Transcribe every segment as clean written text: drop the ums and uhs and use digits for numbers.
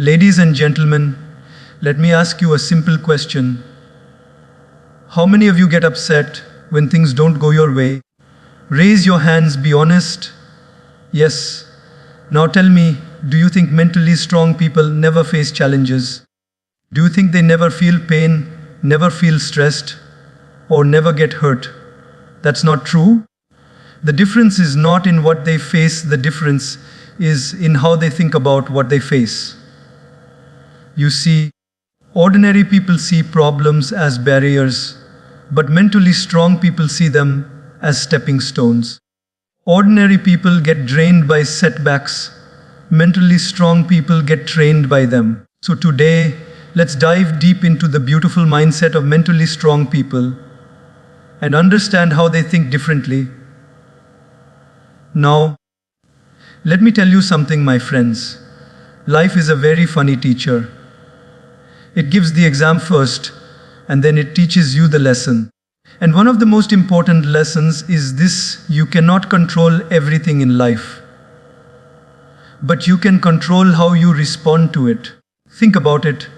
Ladies and gentlemen, let me ask you a simple question. How many of you get upset when things don't go your way? Raise your hands, be honest. Yes. Now tell me, do you think mentally strong people never face challenges? Do you think they never feel pain, never feel stressed, or never get hurt? That's not true. The difference is not in what they face, the difference is in how they think about what they face. You see, ordinary people see problems as barriers, but mentally strong people see them as stepping stones. Ordinary people get drained by setbacks. Mentally strong people get trained by them. So today, let's dive deep into the beautiful mindset of mentally strong people and understand how they think differently. Now, let me tell you something, my friends. Life is a very funny teacher. It gives the exam first, and then it teaches you the lesson. And one of the most important lessons is this: you cannot control everything in life, but you can control how you respond to it. Think about it.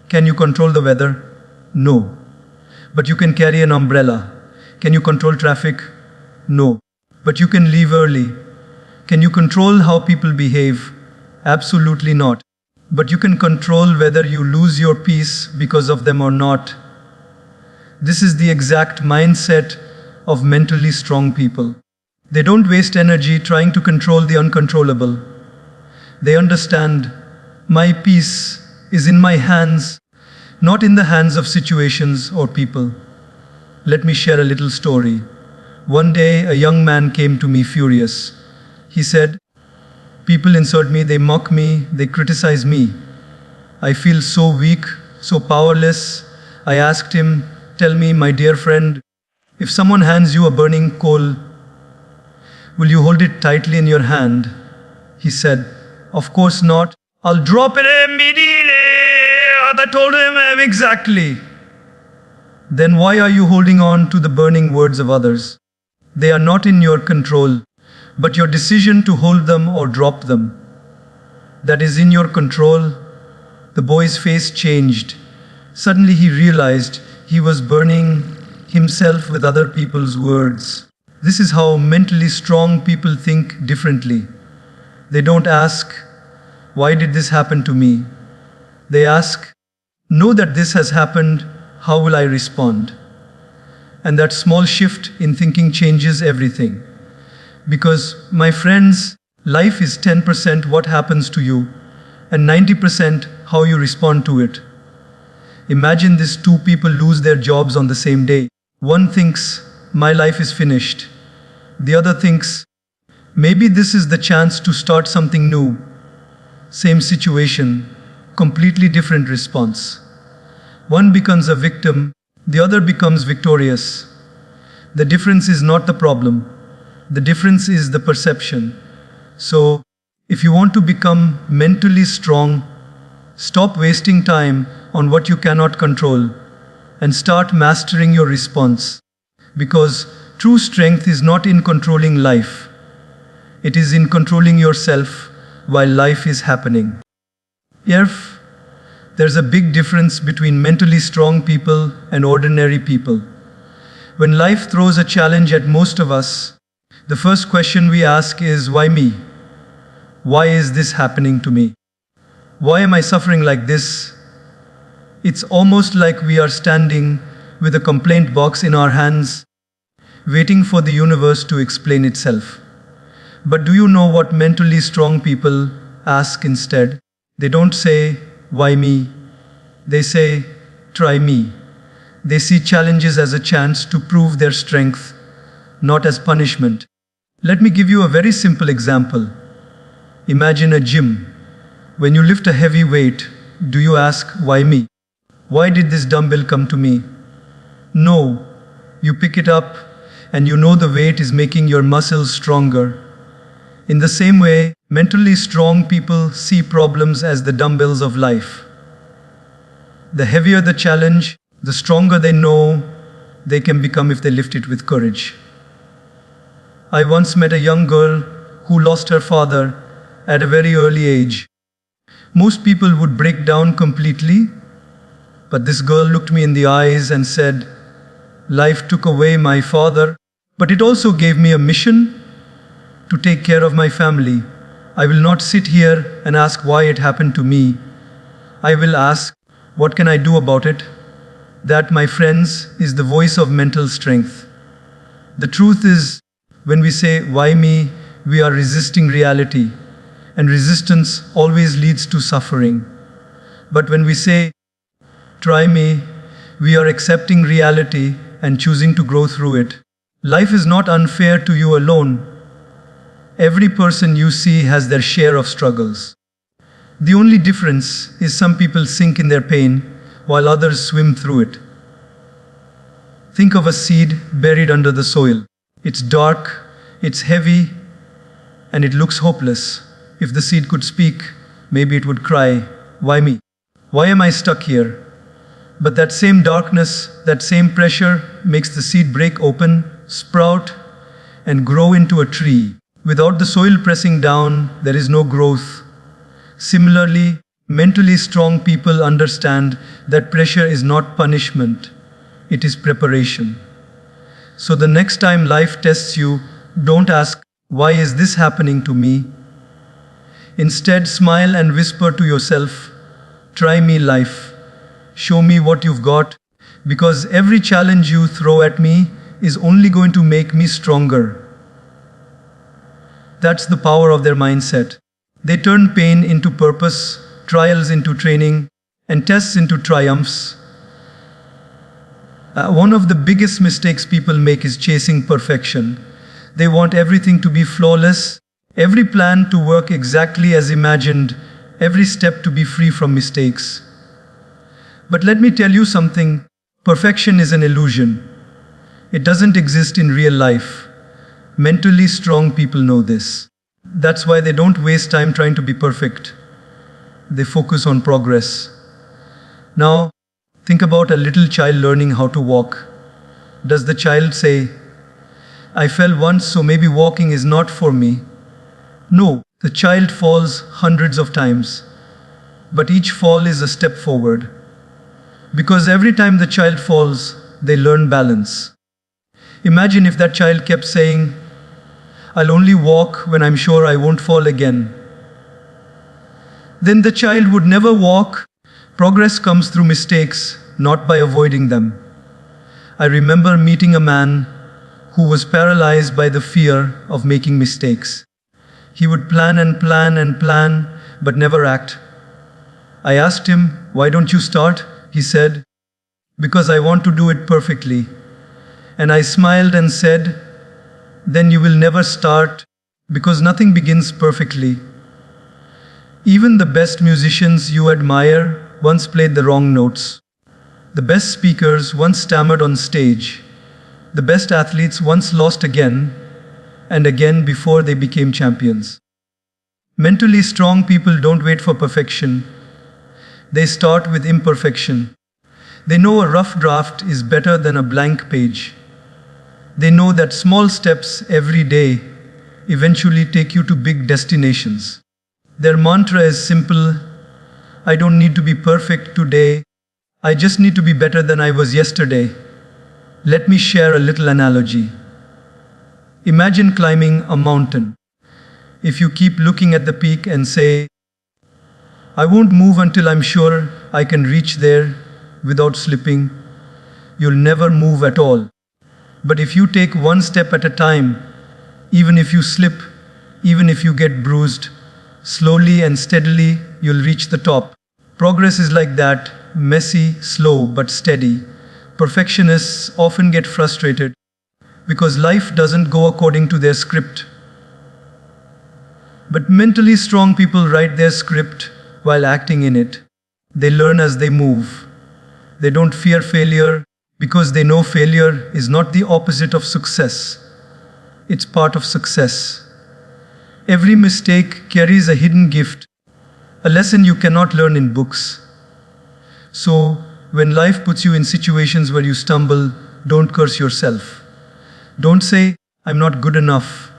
Can you control the weather? No. But you can carry an umbrella. Can you control traffic? No. But you can leave early. Can you control how people behave? Absolutely not. But you can control whether you lose your peace because of them or not. This is the exact mindset of mentally strong people. They don't waste energy trying to control the uncontrollable. They understand, my peace is in my hands, not in the hands of situations or people. Let me share a little story. One day, a young man came to me furious. He said, "People insult me, they mock me, they criticize me. I feel so weak, so powerless." I asked him, "Tell me, my dear friend, if someone hands you a burning coal, will you hold it tightly in your hand?" He said, "Of course not. I'll drop it immediately." I told him, "Exactly. Then why are you holding on to the burning words of others? They are not in your control, but your decision to hold them or drop them, that is in your control." The boy's face changed. Suddenly he realized he was burning himself with other people's words. This is how mentally strong people think differently. They don't ask, "Why did this happen to me?" They ask, "Know that this has happened, how will I respond?" And that small shift in thinking changes everything. Because, my friends, life is 10% what happens to you and 90% how you respond to it. Imagine these two people lose their jobs on the same day. One thinks, "My life is finished." The other thinks, "Maybe this is the chance to start something new." Same situation, completely different response. One becomes a victim, the other becomes victorious. The difference is not the problem. The difference is the perception. So, if you want to become mentally strong, stop wasting time on what you cannot control and start mastering your response. Because true strength is not in controlling life. It is in controlling yourself while life is happening. There's a big difference between mentally strong people and ordinary people. When life throws a challenge at most of us, the first question we ask is, "Why me? Why is this happening to me? Why am I suffering like this?" It's almost like we are standing with a complaint box in our hands, waiting for the universe to explain itself. But do you know what mentally strong people ask instead? They don't say, "Why me?" They say, "Try me." They see challenges as a chance to prove their strength, not as punishment. Let me give you a very simple example. Imagine a gym. When you lift a heavy weight, do you ask, "Why me? Why did this dumbbell come to me?" No. You pick it up and you know the weight is making your muscles stronger. In the same way, mentally strong people see problems as the dumbbells of life. The heavier the challenge, the stronger they know they can become if they lift it with courage. I once met a young girl who lost her father at a very early age. Most people would break down completely, but this girl looked me in the eyes and said, "Life took away my father, but it also gave me a mission to take care of my family. I will not sit here and ask why it happened to me. I will ask, what can I do about it?" That, my friends, is the voice of mental strength. The truth is, when we say, "Why me?" we are resisting reality, and resistance always leads to suffering. But when we say, "Try me," we are accepting reality and choosing to grow through it. Life is not unfair to you alone. Every person you see has their share of struggles. The only difference is some people sink in their pain while others swim through it. Think of a seed buried under the soil. It's dark, it's heavy, and it looks hopeless. If the seed could speak, maybe it would cry, "Why me? Why am I stuck here?" But that same darkness, that same pressure makes the seed break open, sprout, and grow into a tree. Without the soil pressing down, there is no growth. Similarly, mentally strong people understand that pressure is not punishment, it is preparation. So the next time life tests you, don't ask, "Why is this happening to me?" Instead, smile and whisper to yourself, "Try me, life. Show me what you've got, because every challenge you throw at me is only going to make me stronger." That's the power of their mindset. They turn pain into purpose, trials into training, and tests into triumphs. One of the biggest mistakes people make is chasing perfection. They want everything to be flawless, every plan to work exactly as imagined, every step to be free from mistakes. But let me tell you something, perfection is an illusion. It doesn't exist in real life. Mentally strong people know this. That's why they don't waste time trying to be perfect. They focus on progress. Now, think about a little child learning how to walk. Does the child say, "I fell once, so maybe walking is not for me"? No, the child falls hundreds of times. But each fall is a step forward. Because every time the child falls, they learn balance. Imagine if that child kept saying, "I'll only walk when I'm sure I won't fall again." Then the child would never walk. Progress comes through mistakes, not by avoiding them. I remember meeting a man who was paralyzed by the fear of making mistakes. He would plan and plan and plan, but never act. I asked him, "Why don't you start?" He said, "Because I want to do it perfectly." And I smiled and said, "Then you will never start, because nothing begins perfectly." Even the best musicians you admire once played the wrong notes. The best speakers once stammered on stage. The best athletes once lost again and again before they became champions. Mentally strong people don't wait for perfection. They start with imperfection. They know a rough draft is better than a blank page. They know that small steps every day eventually take you to big destinations. Their mantra is simple: "I don't need to be perfect today. I just need to be better than I was yesterday." Let me share a little analogy. Imagine climbing a mountain. If you keep looking at the peak and say, "I won't move until I'm sure I can reach there without slipping," you'll never move at all. But if you take one step at a time, even if you slip, even if you get bruised, slowly and steadily you'll reach the top. Progress is like that, messy, slow, but steady. Perfectionists often get frustrated because life doesn't go according to their script. But mentally strong people write their script while acting in it. They learn as they move. They don't fear failure because they know failure is not the opposite of success. It's part of success. Every mistake carries a hidden gift, a lesson you cannot learn in books. So, when life puts you in situations where you stumble, don't curse yourself. Don't say, "I'm not good enough."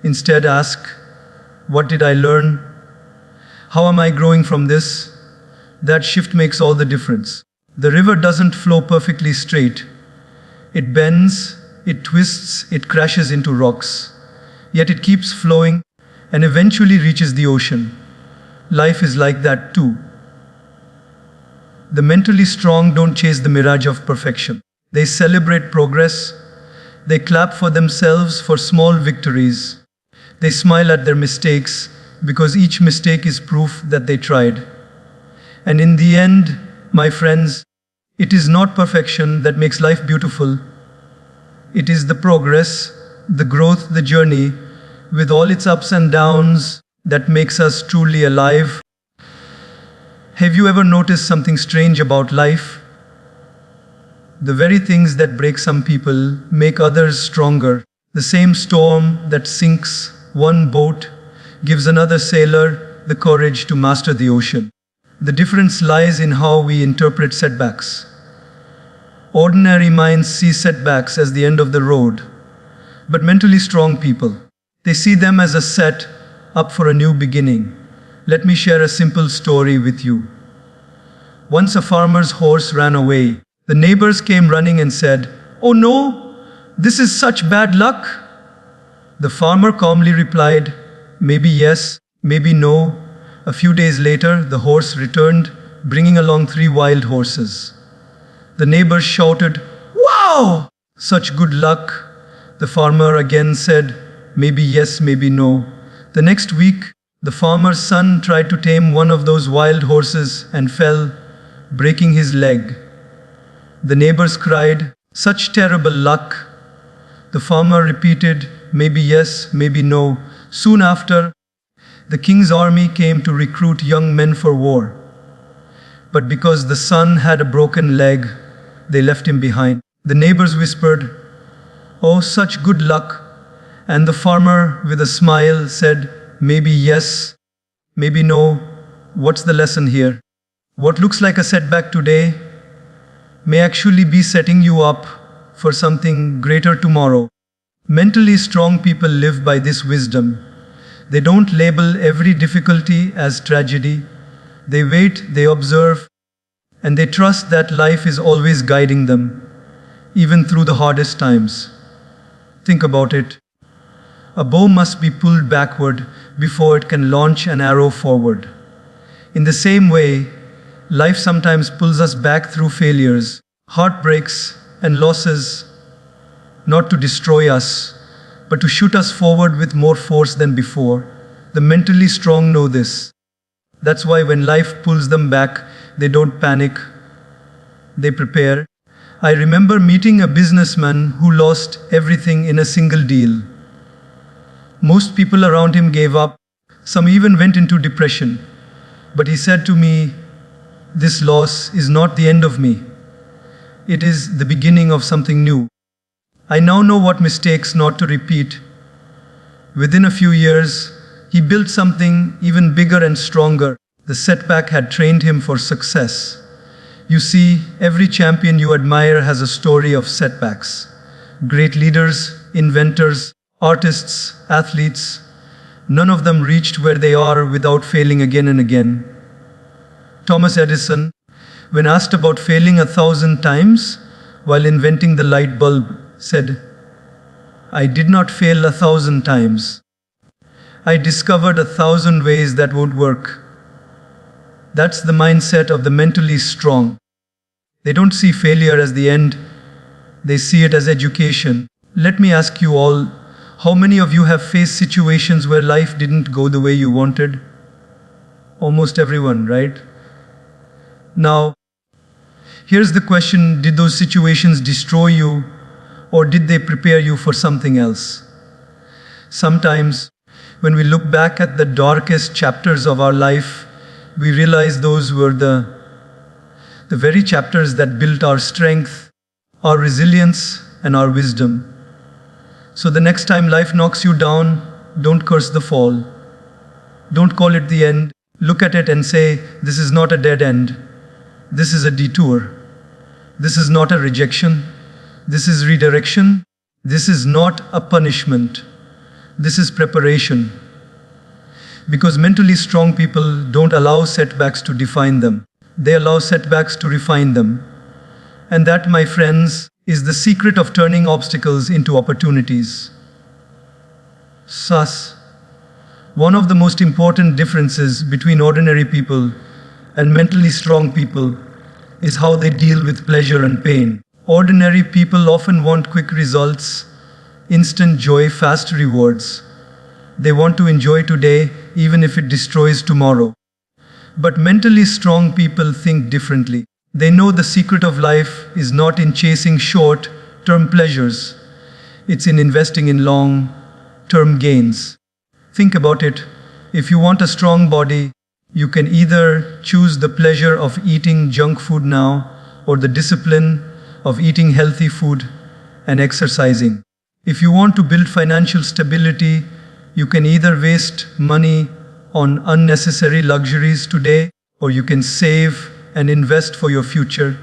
Instead, ask, "What did I learn? How am I growing from this? That shift makes all the difference. The river doesn't flow perfectly straight. It bends, it twists, it crashes into rocks. Yet it keeps flowing and eventually reaches the ocean. Life is like that too. The mentally strong don't chase the mirage of perfection. They celebrate progress. They clap for themselves for small victories. They smile at their mistakes because each mistake is proof that they tried. And in the end, my friends, it is not perfection that makes life beautiful. It is the progress, the growth, the journey, with all its ups and downs, that makes us truly alive. Have you ever noticed something strange about life? The very things that break some people make others stronger. The same storm that sinks one boat gives another sailor the courage to master the ocean. The difference lies in how we interpret setbacks. Ordinary minds see setbacks as the end of the road, but mentally strong people, they see them as a set up for a new beginning. Let me share a simple story with you. Once a farmer's horse ran away. The neighbors came running and said, "Oh no, this is such bad luck." The farmer calmly replied, "Maybe yes, maybe no." A few days later, the horse returned, bringing along 3 wild horses. The neighbors shouted, "Wow, such good luck." The farmer again said, "Maybe yes, maybe no." The next week, the farmer's son tried to tame one of those wild horses and fell, breaking his leg. The neighbors cried, "Such terrible luck." The farmer repeated, "Maybe yes, maybe no." Soon after, the king's army came to recruit young men for war. But because the son had a broken leg, they left him behind. The neighbors whispered, "Oh, such good luck." And the farmer, with a smile, said, "Maybe yes, maybe no." What's the lesson here? What looks like a setback today may actually be setting you up for something greater tomorrow. Mentally strong people live by this wisdom. They don't label every difficulty as tragedy. They wait, they observe, and they trust that life is always guiding them, even through the hardest times. Think about it. A bow must be pulled backward before it can launch an arrow forward. In the same way, life sometimes pulls us back through failures, heartbreaks, and losses, not to destroy us, but to shoot us forward with more force than before. The mentally strong know this. That's why when life pulls them back, they don't panic. They prepare. I remember meeting a businessman who lost everything in a single deal. Most people around him gave up. Some even went into depression. But he said to me, "This loss is not the end of me. It is the beginning of something new." I now know what mistakes not to repeat. Within a few years, he built something even bigger and stronger. The setback had trained him for success. You see, every champion you admire has a story of setbacks. Great leaders, inventors, artists, athletes, none of them reached where they are without failing again and again. Thomas Edison, when asked about failing 1,000 times while inventing the light bulb, said, "I did not fail 1,000 times. I discovered 1,000 ways that would work." That's the mindset of the mentally strong. They don't see failure as the end, they see it as education. Let me ask you all, how many of you have faced situations where life didn't go the way you wanted? Almost everyone, right? Now, here's the question, did those situations destroy you, or did they prepare you for something else? Sometimes, when we look back at the darkest chapters of our life, we realize those were the very chapters that built our strength, our resilience, and our wisdom. So the next time life knocks you down, don't curse the fall. Don't call it the end. Look at it and say, "This is not a dead end. This is a detour. This is not a rejection. This is redirection. This is not a punishment. This is preparation." Because mentally strong people don't allow setbacks to define them. They allow setbacks to refine them. And that, my friends, is the secret of turning obstacles into opportunities. Thus, one of the most important differences between ordinary people and mentally strong people is how they deal with pleasure and pain. Ordinary people often want quick results, instant joy, fast rewards. They want to enjoy today even if it destroys tomorrow. But mentally strong people think differently. They know the secret of life is not in chasing short-term pleasures. It's in investing in long-term gains. Think about it. If you want a strong body, you can either choose the pleasure of eating junk food now or the discipline of eating healthy food and exercising. If you want to build financial stability, you can either waste money on unnecessary luxuries today, or you can save and invest for your future.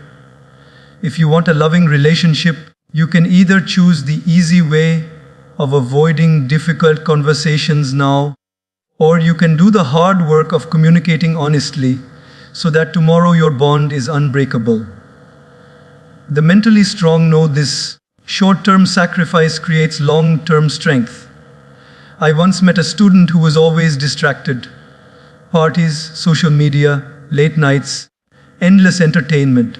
If you want a loving relationship, you can either choose the easy way of avoiding difficult conversations now, or you can do the hard work of communicating honestly so that tomorrow your bond is unbreakable. The mentally strong know this. Short-term sacrifice creates long-term strength. I once met a student who was always distracted. Parties, social media, late nights, endless entertainment.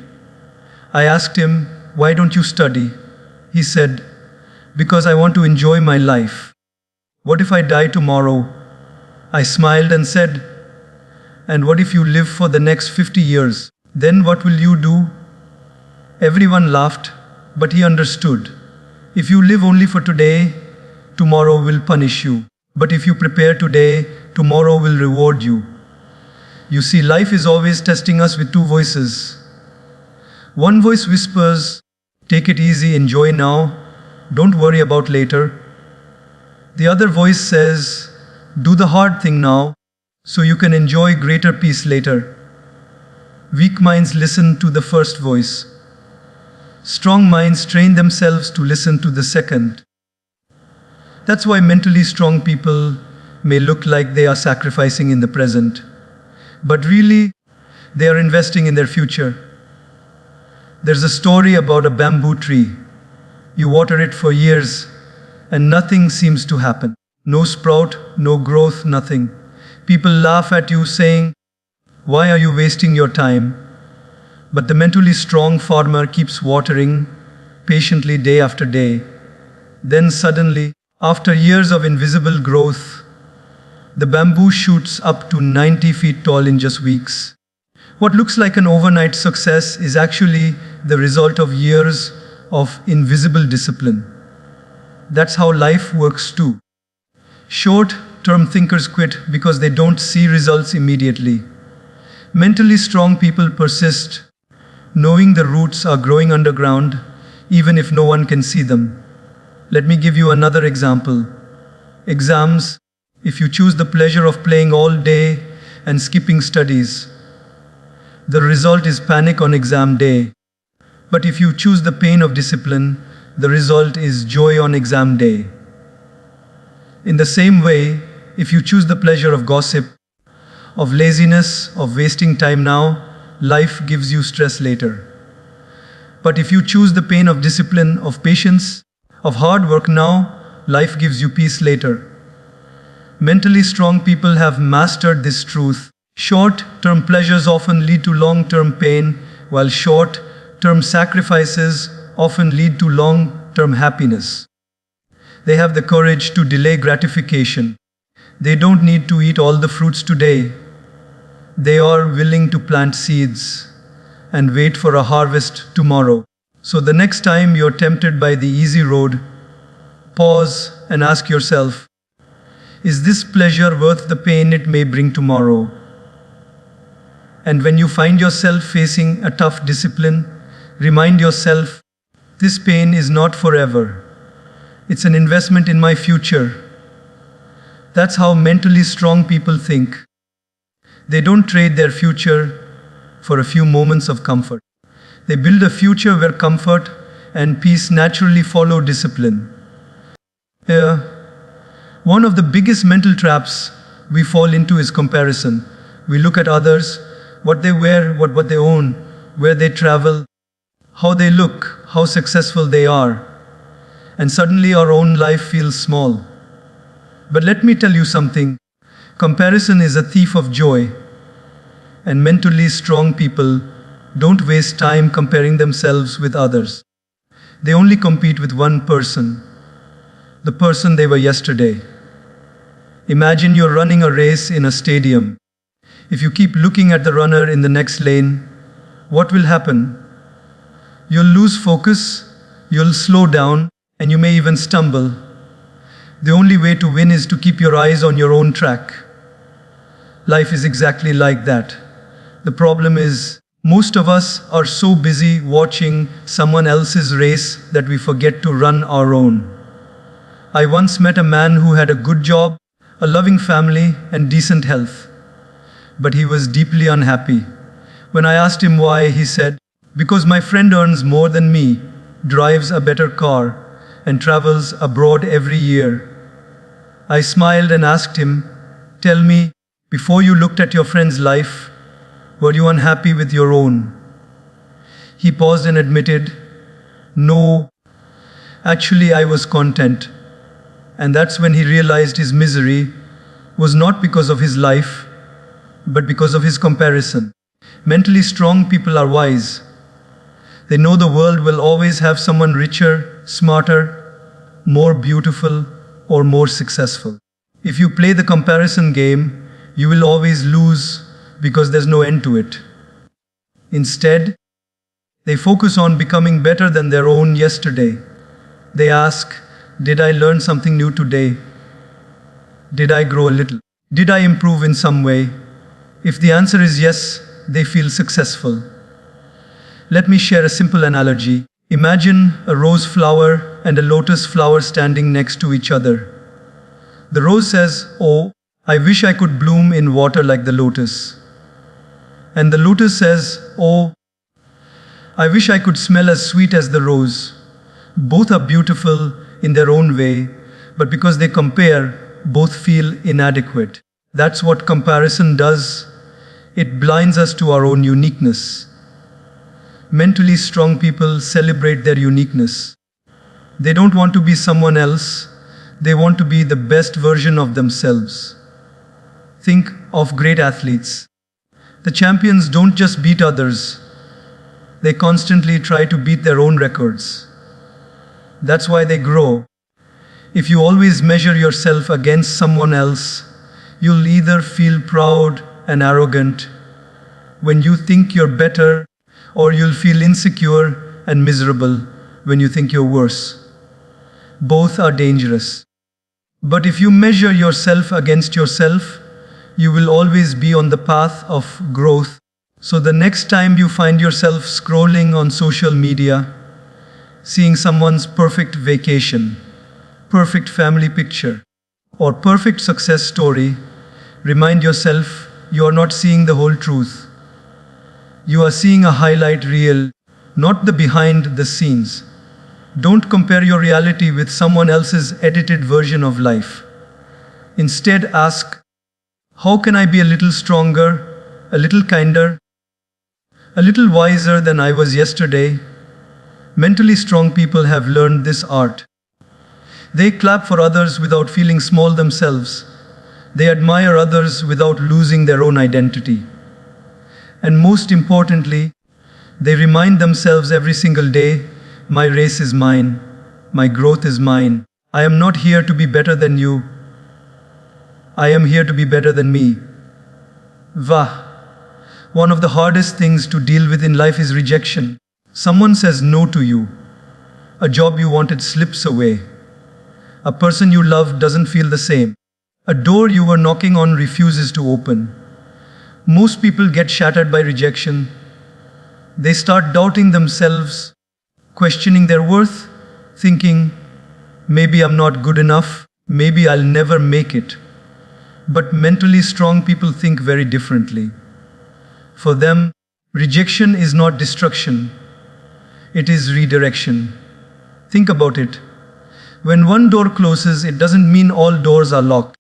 I asked him, "Why don't you study?" He said, "Because I want to enjoy my life." "What if I die tomorrow?" I smiled and said, "And what if you live for the next 50 years? Then what will you do?" Everyone laughed, but he understood. If you live only for today, tomorrow will punish you. But if you prepare today, tomorrow will reward you. You see, life is always testing us with two voices. One voice whispers, "Take it easy, enjoy now, don't worry about later." The other voice says, "Do the hard thing now, so you can enjoy greater peace later." Weak minds listen to the first voice. Strong minds train themselves to listen to the second. That's why mentally strong people may look like they are sacrificing in the present, but really, they are investing in their future. There's a story about a bamboo tree. You water it for years, and nothing seems to happen. No sprout, no growth, nothing. People laugh at you saying, "Why are you wasting your time?" But the mentally strong farmer keeps watering patiently day after day. Then suddenly, after years of invisible growth, the bamboo shoots up to 90 feet tall in just weeks. What looks like an overnight success is actually the result of years of invisible discipline. That's how life works too. Short-term thinkers quit because they don't see results immediately. Mentally strong people persist, knowing the roots are growing underground, even if no one can see them. Let me give you another example. Exams. If you choose the pleasure of playing all day and skipping studies, the result is panic on exam day. But if you choose the pain of discipline, the result is joy on exam day. In the same way, if you choose the pleasure of gossip, of laziness, of wasting time now, life gives you stress later. But if you choose the pain of discipline, of patience, of hard work now, life gives you peace later. Mentally strong people have mastered this truth. Short-term pleasures often lead to long-term pain, while short-term sacrifices often lead to long-term happiness. They have the courage to delay gratification. They don't need to eat all the fruits today. They are willing to plant seeds and wait for a harvest tomorrow. So the next time you're tempted by the easy road, pause and ask yourself, is this pleasure worth the pain it may bring tomorrow? And when you find yourself facing a tough discipline, remind yourself, this pain is not forever. It's an investment in my future. That's how mentally strong people think. They don't trade their future for a few moments of comfort. They build a future where comfort and peace naturally follow discipline. One of the biggest mental traps we fall into is comparison. We look at others, what they wear, what they own, where they travel, how they look, how successful they are, and suddenly our own life feels small. But let me tell you something. Comparison is a thief of joy, and mentally strong people don't waste time comparing themselves with others. They only compete with one person, the person they were yesterday. Imagine you're running a race in a stadium. If you keep looking at the runner in the next lane, what will happen? You'll lose focus, you'll slow down, and you may even stumble. The only way to win is to keep your eyes on your own track. Life is exactly like that. The problem is, most of us are so busy watching someone else's race that we forget to run our own. I once met a man who had a good job, a loving family, and decent health. But he was deeply unhappy. When I asked him why, he said, "Because my friend earns more than me, drives a better car, and travels abroad every year." I smiled and asked him, "Tell me, before you looked at your friend's life, were you unhappy with your own?" He paused and admitted, "No, actually I was content." And that's when he realized his misery was not because of his life, but because of his comparison. Mentally strong people are wise. They know the world will always have someone richer, smarter, more beautiful, or more successful. If you play the comparison game, you will always lose because there's no end to it. Instead, they focus on becoming better than their own yesterday. They ask, "Did I learn something new today? Did I grow a little? Did I improve in some way?" If the answer is yes, they feel successful. Let me share a simple analogy. Imagine a rose flower and a lotus flower standing next to each other. The rose says, "Oh, I wish I could bloom in water like the lotus." And the lotus says, "Oh, I wish I could smell as sweet as the rose." Both are beautiful in their own way, but because they compare, both feel inadequate. That's what comparison does. It blinds us to our own uniqueness. Mentally strong people celebrate their uniqueness. They don't want to be someone else. They want to be the best version of themselves. Think of great athletes. The champions don't just beat others. They constantly try to beat their own records. That's why they grow. If you always measure yourself against someone else, you'll either feel proud and arrogant when you think you're better, or you'll feel insecure and miserable when you think you're worse. Both are dangerous. But if you measure yourself against yourself, you will always be on the path of growth. So the next time you find yourself scrolling on social media, seeing someone's perfect vacation, perfect family picture, or perfect success story, remind yourself you are not seeing the whole truth. You are seeing a highlight reel, not the behind the scenes. Don't compare your reality with someone else's edited version of life. Instead, ask, how can I be a little stronger, a little kinder, a little wiser than I was yesterday? Mentally strong people have learned this art. They clap for others without feeling small themselves. They admire others without losing their own identity. And most importantly, they remind themselves every single day, my race is mine, my growth is mine. I am not here to be better than you. I am here to be better than me. Vah! One of the hardest things to deal with in life is rejection. Someone says no to you. A job you wanted slips away. A person you love doesn't feel the same. A door you were knocking on refuses to open. Most people get shattered by rejection. They start doubting themselves, questioning their worth, thinking, maybe I'm not good enough, maybe I'll never make it. But mentally strong people think very differently. For them, rejection is not destruction, it is redirection. Think about it. When one door closes, it doesn't mean all doors are locked.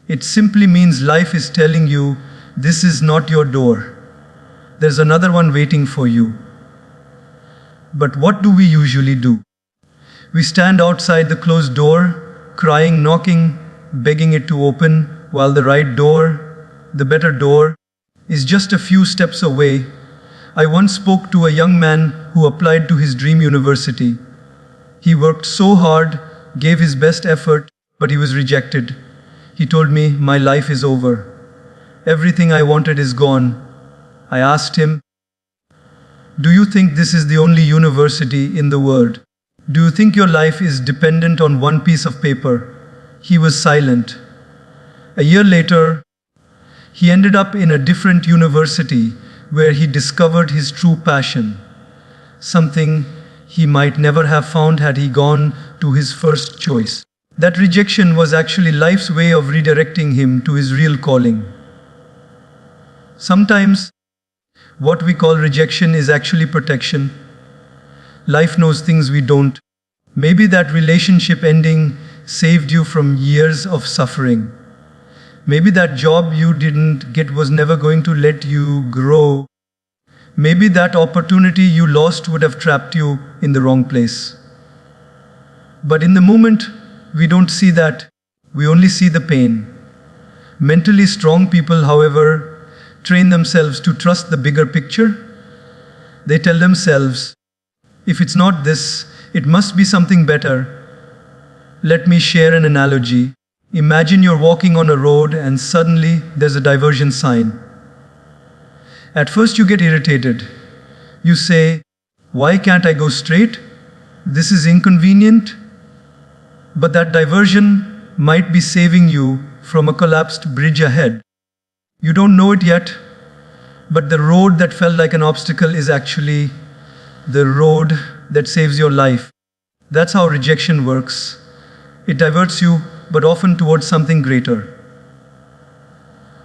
It simply means life is telling you, this is not your door. There's another one waiting for you. But what do we usually do? We stand outside the closed door, crying, knocking, begging it to open, while the right door, the better door, is just a few steps away. I once spoke to a young man who applied to his dream university. He worked so hard, gave his best effort, but he was rejected. He told me, my life is over. Everything I wanted is gone. I asked him, do you think this is the only university in the world? Do you think your life is dependent on one piece of paper? He was silent. A year later, he ended up in a different university where he discovered his true passion, something he might never have found had he gone to his first choice. That rejection was actually life's way of redirecting him to his real calling. Sometimes, what we call rejection is actually protection. Life knows things we don't. Maybe that relationship ending saved you from years of suffering. Maybe that job you didn't get was never going to let you grow. Maybe that opportunity you lost would have trapped you in the wrong place. But in the moment, we don't see that. We only see the pain. Mentally strong people, however, train themselves to trust the bigger picture. They tell themselves, if it's not this, it must be something better. Let me share an analogy. Imagine you're walking on a road and suddenly there's a diversion sign. At first you get irritated. You say, why can't I go straight? This is inconvenient. But that diversion might be saving you from a collapsed bridge ahead. You don't know it yet, but the road that felt like an obstacle is actually the road that saves your life. That's how rejection works. It diverts you, but often towards something greater.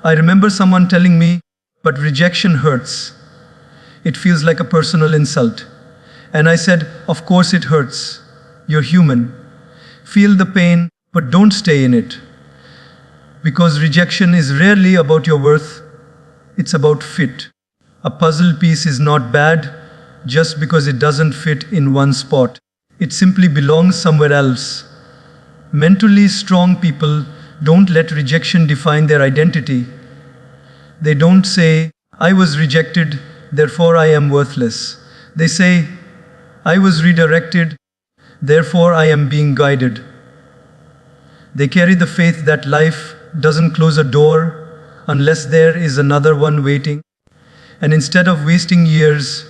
I remember someone telling me, but rejection hurts. It feels like a personal insult. And I said, of course it hurts. You're human. Feel the pain, but don't stay in it. Because rejection is rarely about your worth, it's about fit. A puzzle piece is not bad just because it doesn't fit in one spot. It simply belongs somewhere else. Mentally strong people don't let rejection define their identity. They don't say, I was rejected, therefore I am worthless. They say, I was redirected, therefore I am being guided. They carry the faith that life doesn't close a door unless there is another one waiting. And instead of wasting years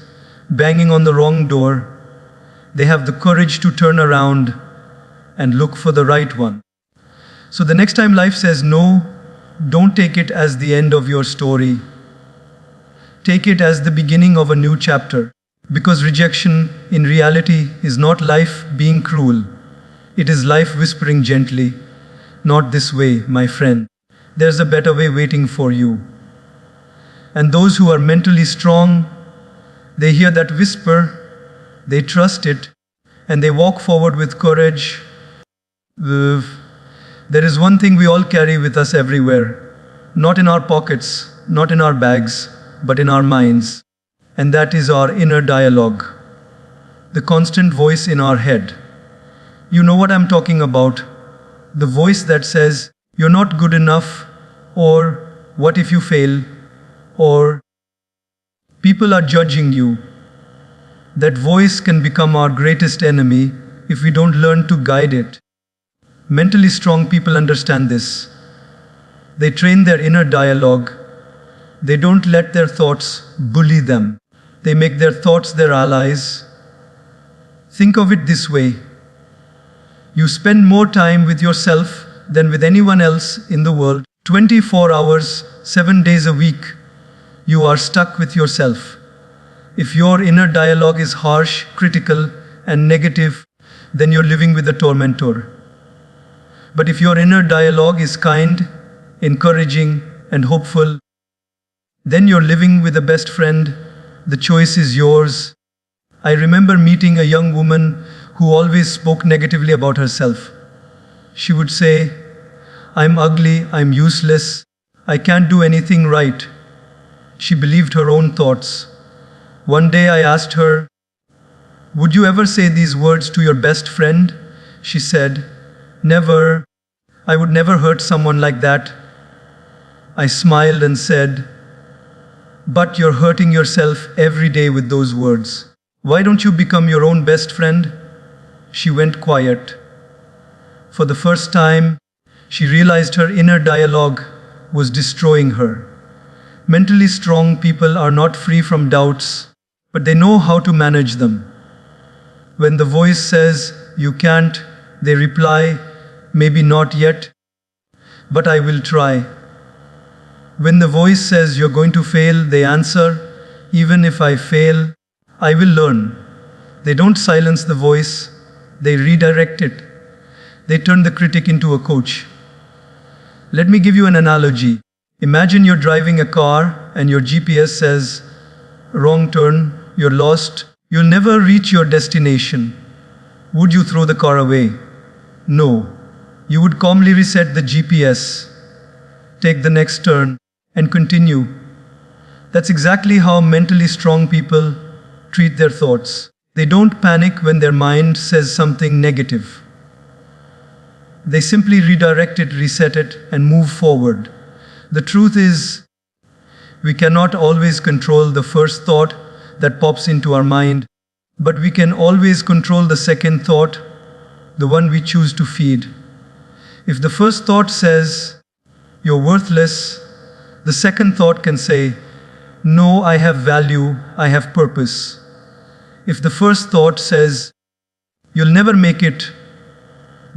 banging on the wrong door, they have the courage to turn around and look for the right one. So the next time life says no, don't take it as the end of your story. Take it as the beginning of a new chapter. Because rejection, in reality, is not life being cruel. It is life whispering gently, not this way, my friend. There's a better way waiting for you. And those who are mentally strong, they hear that whisper, they trust it, and they walk forward with courage. There is one thing we all carry with us everywhere, not in our pockets, not in our bags, but in our minds. And that is our inner dialogue, the constant voice in our head. You know what I'm talking about. The voice that says, you're not good enough, or what if you fail, or people are judging you. That voice can become our greatest enemy if we don't learn to guide it. Mentally strong people understand this. They train their inner dialogue. They don't let their thoughts bully them. They make their thoughts their allies. Think of it this way. You spend more time with yourself than with anyone else in the world. 24 hours, 7 days a week. You are stuck with yourself. If your inner dialogue is harsh, critical, and negative, then you're living with a tormentor. But if your inner dialogue is kind, encouraging, and hopeful, then you're living with a best friend. The choice is yours. I remember meeting a young woman who always spoke negatively about herself. She would say, I'm ugly, I'm useless, I can't do anything right. She believed her own thoughts. One day I asked her, "Would you ever say these words to your best friend?" She said, "Never. I would never hurt someone like that." I smiled and said, "But you're hurting yourself every day with those words. Why don't you become your own best friend?" She went quiet. For the first time, she realized her inner dialogue was destroying her. Mentally strong people are not free from doubts, but they know how to manage them. When the voice says, "You can't," they reply, "Maybe not yet, but I will try." When the voice says, "You're going to fail," they answer, "Even if I fail, I will learn." They don't silence the voice, they redirect it. They turn the critic into a coach. Let me give you an analogy. Imagine you're driving a car and your GPS says, "Wrong turn, you're lost, you'll never reach your destination." Would you throw the car away? No. You would calmly reset the GPS, take the next turn, and continue. That's exactly how mentally strong people treat their thoughts. They don't panic when their mind says something negative. They simply redirect it, reset it, and move forward. The truth is, we cannot always control the first thought that pops into our mind, but we can always control the second thought, the one we choose to feed. If the first thought says, "You're worthless," the second thought can say, "No, I have value, I have purpose." If the first thought says, "You'll never make it,"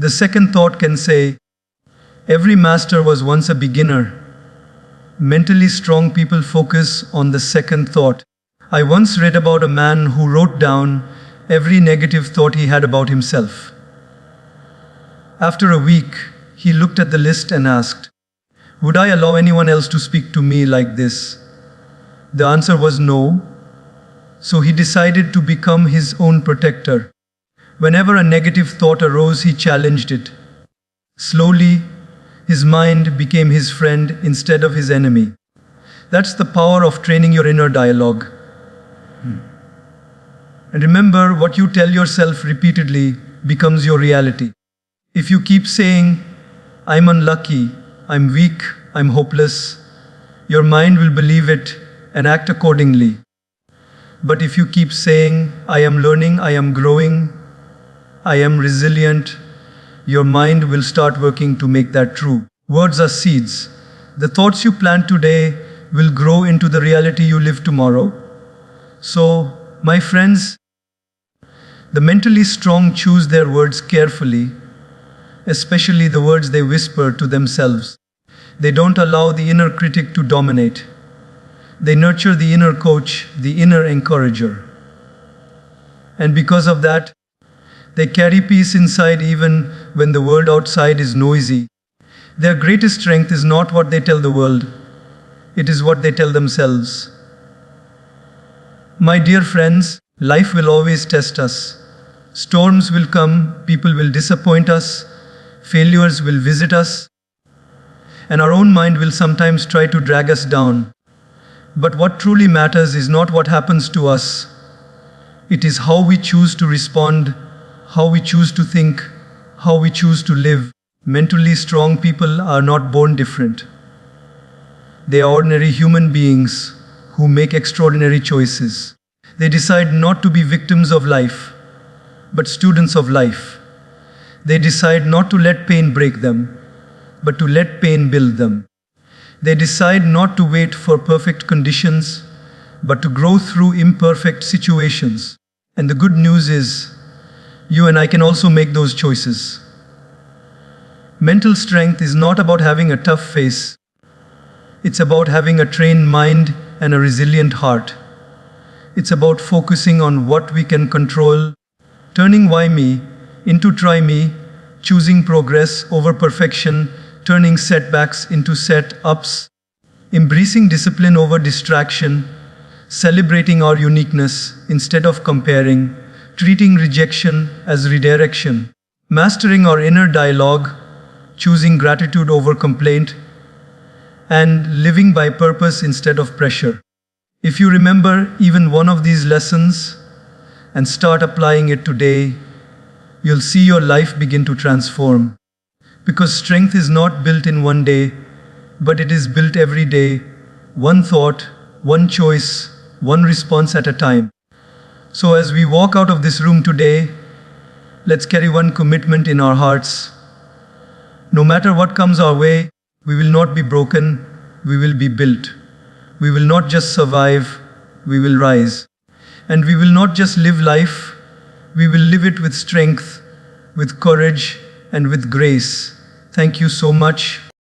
the second thought can say, "Every master was once a beginner." Mentally strong people focus on the second thought. I once read about a man who wrote down every negative thought he had about himself. After a week, he looked at the list and asked, "Would I allow anyone else to speak to me like this?" The answer was no. So he decided to become his own protector. Whenever a negative thought arose, he challenged it. Slowly, his mind became his friend instead of his enemy. That's the power of training your inner dialogue. And remember, what you tell yourself repeatedly becomes your reality. If you keep saying, "I'm unlucky, I'm weak, I'm hopeless," your mind will believe it and act accordingly. But if you keep saying, "I am learning, I am growing, I am resilient," your mind will start working to make that true. Words are seeds. The thoughts you plant today will grow into the reality you live tomorrow. So, my friends, the mentally strong choose their words carefully, especially the words they whisper to themselves. They don't allow the inner critic to dominate. They nurture the inner coach, the inner encourager. And because of that, they carry peace inside even when the world outside is noisy. Their greatest strength is not what they tell the world, it is what they tell themselves. My dear friends, life will always test us. Storms will come, people will disappoint us, failures will visit us, and our own mind will sometimes try to drag us down. But what truly matters is not what happens to us. It is how we choose to respond, how we choose to think, how we choose to live. Mentally strong people are not born different. They are ordinary human beings who make extraordinary choices. They decide not to be victims of life, but students of life. They decide not to let pain break them, but to let pain build them. They decide not to wait for perfect conditions, but to grow through imperfect situations. And the good news is, you and I can also make those choices. Mental strength is not about having a tough face. It's about having a trained mind and a resilient heart. It's about focusing on what we can control, turning why me into try me, choosing progress over perfection, turning setbacks into set-ups, embracing discipline over distraction, celebrating our uniqueness instead of comparing, treating rejection as redirection, mastering our inner dialogue, choosing gratitude over complaint, and living by purpose instead of pressure. If you remember even one of these lessons and start applying it today, you'll see your life begin to transform. Because strength is not built in one day, but it is built every day, one thought, one choice, one response at a time. So as we walk out of this room today, let's carry one commitment in our hearts. No matter what comes our way, we will not be broken, we will be built. We will not just survive, we will rise. And we will not just live life, we will live it with strength, with courage, and with grace. Thank you so much.